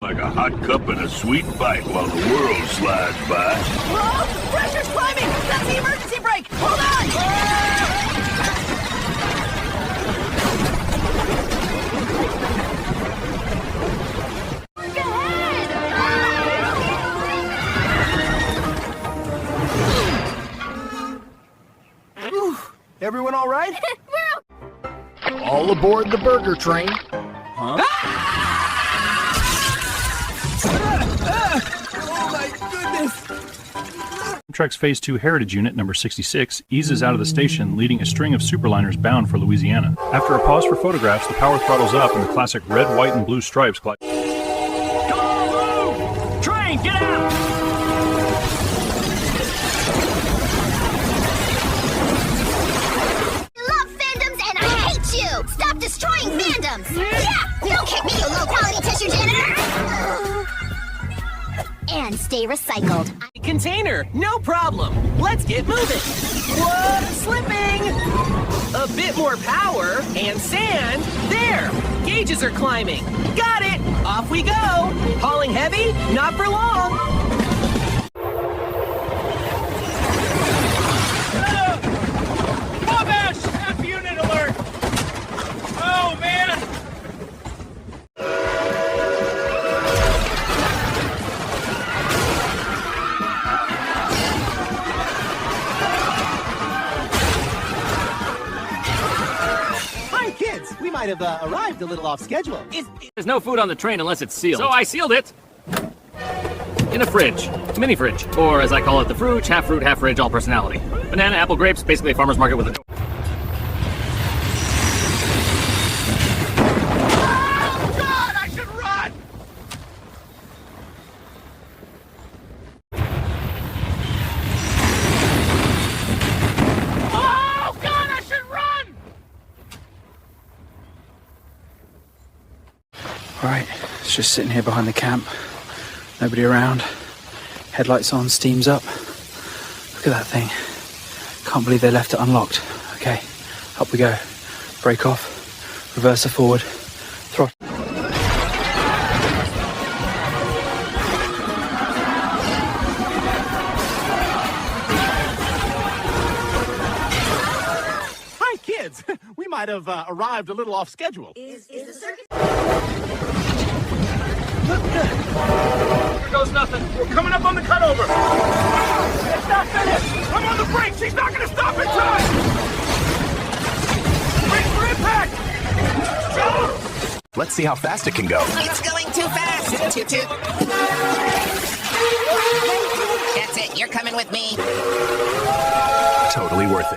Like a hot cup and a sweet bite while the world slides by. Whoa! Pressure's climbing! That's the emergency brake! Hold on! Look ahead! Everyone all right? All aboard the burger train. Huh? Oh my goodness! Amtrak's Phase 2 Heritage Unit number 66 eases out of the station, leading a string of superliners bound for Louisiana. After a pause for photographs, the power throttles up and the classic red, white, and blue stripes glide. Come on, move! Train, get out! Stop destroying fandoms! Yeah! Don't kick me, you low-quality tissue janitor! And stay recycled. Container, no problem. Let's get moving. Whoa, slipping! A bit more power and sand. There! Gauges are climbing. Got it! Off we go! Hauling heavy? Not for long! Wabash! F-unit alert! Oh, man! Hi, kids! We might have arrived a little off schedule. There's no food on the train unless it's sealed. So I sealed it in a fridge. Mini fridge. Or as I call it, the fruit, half fridge, all personality. Banana, apple, grapes, basically a farmer's market with a door. Right, it's just sitting here behind the camp. Nobody around. Headlights on, steam's up. Look at that thing. Can't believe they left it unlocked. Okay, up we go. Brake off, reverser forward, throttle. Hi, kids! We might have arrived a little off schedule. Is the circus... Here goes nothing. We're coming up on the cutover. It's not finished. I'm on the brakes. She's not going to stop in time. Brake for impact. Let's see how fast it can go. It's going too fast. Toot toot. That's it. You're coming with me. Totally worth it.